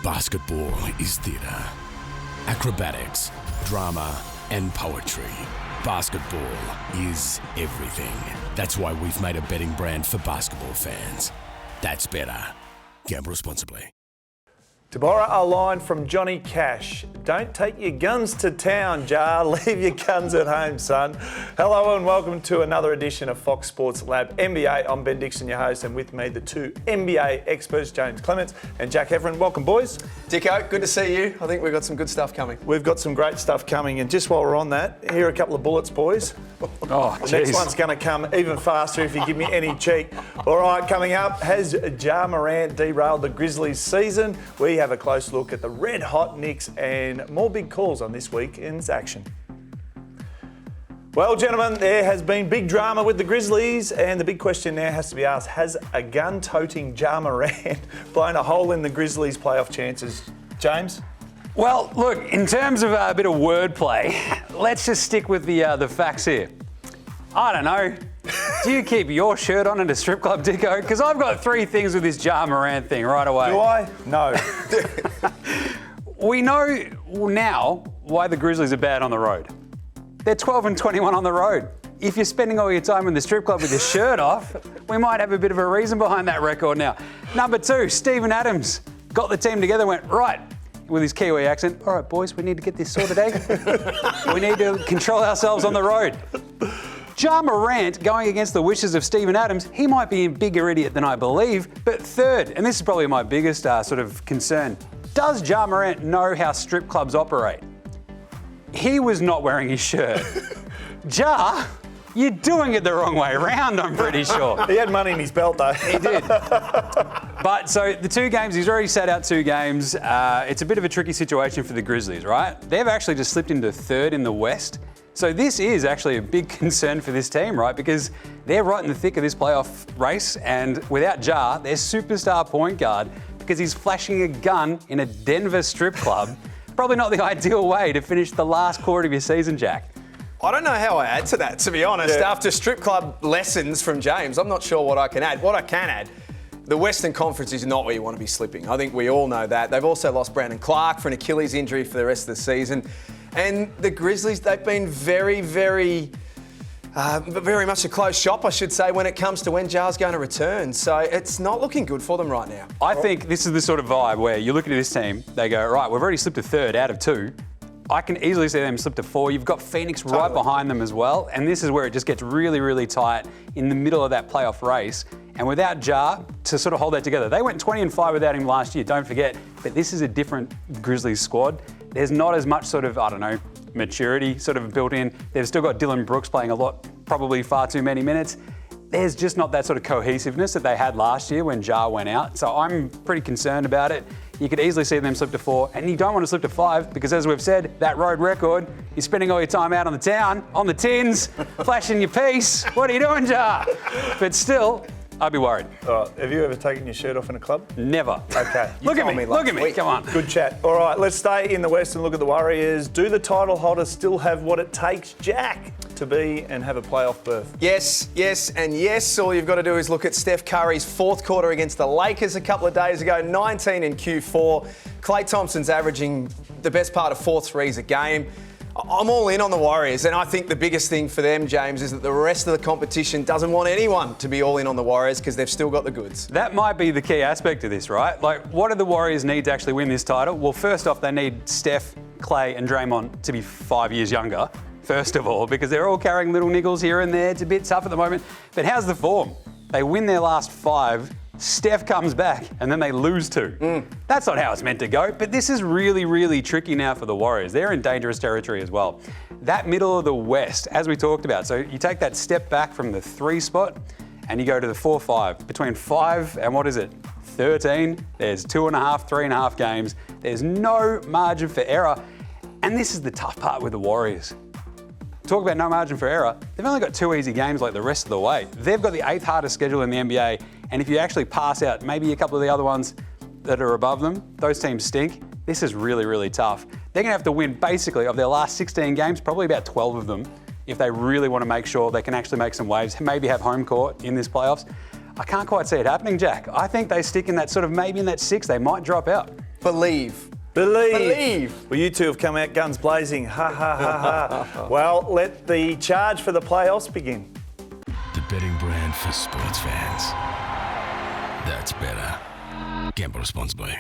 Basketball is theatre. Acrobatics, drama, and poetry. Basketball is everything. That's why we've made a betting brand for basketball fans. That's better. Gamble responsibly. To borrow a line from Johnny Cash, don't take your guns to town, Ja. Leave your guns at home, son. Hello and welcome to another edition of Fox Sports Lab NBA. I'm Ben Dixon, your host, and with me the two NBA experts, Jaymz Clements and Ja Heverin. Welcome, boys. Dicko, good to see you. I think we've got some good stuff coming. We've got some great stuff coming, and just while we're on that, here are a couple of bullets, boys. Oh, The next one's going to come even faster if you give me any cheek. All right, coming up, has Ja Morant derailed the Grizzlies season? We have a close look at the red-hot Knicks and more big calls on this weekend's action. Well, gentlemen, there has been big drama with the Grizzlies, and the big question now has to be asked, has a gun-toting Ja Morant blown a hole in the Grizzlies' playoff chances? James? Well, look, in terms of a bit of wordplay, let's just stick with the facts here. I don't know. Do you keep your shirt on at a strip club, Dicko? Because I've got three things with this Ja Morant thing right away. Do I? No. We know now why the Grizzlies are bad on the road. They're 12 and 21 on the road. If you're spending all your time in the strip club with your shirt off, we might have a bit of a reason behind that record now. Number two, Steven Adams got the team together, went, right, with his Kiwi accent, all right, boys, we need to get this sorted out. We need to control ourselves on the road. Ja Morant going against the wishes of Steven Adams, he might be a bigger idiot than I believe, but third, and this is probably my biggest sort of concern, does Ja Morant know how strip clubs operate? He was not wearing his shirt. Ja, you're doing it the wrong way around, I'm pretty sure. He had money in his belt, though. He did. But so the two games, he's already sat out two games. It's a bit of a tricky situation for the Grizzlies, right? They've actually just slipped into third in the West. So this is actually a big concern for this team, right? Because they're right in the thick of this playoff race, and without Ja, their superstar point guard, because he's flashing a gun in a Denver strip club, probably not the ideal way to finish the last quarter of your season, Jack. I don't know how I add to that, to be honest. Yeah. After strip club lessons from Jaymz, I'm not sure what I can add. What I can add, the Western Conference is not where you want to be slipping. I think we all know that. They've also lost Brandon Clark for an Achilles injury for the rest of the season. And the Grizzlies, they've been very much a close shop, I should say, when it comes to when Ja's going to return. So it's not looking good for them right now. I think this is the sort of vibe where you look at this team, they go, right, we've already slipped to third out of two. I can easily see them slip to four. You've got Phoenix right behind them as well. And this is where it just gets really, really tight in the middle of that playoff race. And without Ja to sort of hold that together, they went 20 and 5 without him last year, don't forget. But this is a different Grizzlies squad. There's not as much sort of, maturity sort of built in. They've still got Dylan Brooks playing a lot, probably far too many minutes. There's just not that sort of cohesiveness that they had last year when Ja went out. So I'm pretty concerned about it. You could easily see them slip to 4, and you don't want to slip to 5 because, as we've said, that road record, you're spending all your time out on the town, on the tins, flashing your piece. What are you doing, Ja? But still, I'd be worried. Have you ever taken your shirt off in a club? Never. Okay. Look at me, come on. Good chat. All right, let's stay in the West and look at the Warriors. Do the title holders still have what it takes, Jack, to be and have a playoff berth? Yes, and yes. All you've got to do is look at Steph Curry's fourth quarter against the Lakers a couple of days ago, 19 in Q4. Klay Thompson's averaging the best part of 4 threes a game. I'm all in on the Warriors, and I think the biggest thing for them, Jaymz, is that the rest of the competition doesn't want anyone to be all in on the Warriors because they've still got the goods. That might be the key aspect of this, right? Like, what do the Warriors need to actually win this title? Well, first off, they need Steph, Klay and Draymond to be 5 years younger, first of all, because they're all carrying little niggles here and there. It's a bit tough at the moment. But how's the form? They win their last 5. Steph comes back and then they lose 2. That's not how it's meant to go, but this is really, really tricky now for the Warriors. They're in dangerous territory as well. That middle of the West, as we talked about, so you take that step back from the 3 spot and you go to the 4-5. Between 5 and 13, there's 2.5, 3.5 games. There's no margin for error. And this is the tough part with the Warriors. Talk about no margin for error. They've only got 2 easy games like the rest of the way. They've got the 8th hardest schedule in the NBA. And if you actually pass out maybe a couple of the other ones that are above them, those teams stink. This is really, really tough. They're going to have to win basically of their last 16 games, probably about 12 of them, if they really want to make sure they can actually make some waves, maybe have home court in this playoffs. I can't quite see it happening, Jack. I think they stick in that sort of maybe in that 6. They might drop out. Believe. Believe. Well, you two have come out guns blazing. Ha, ha, ha, ha. Well, let the charge for the playoffs begin. The betting brand for sports fans. That's better. Gamble responsibly.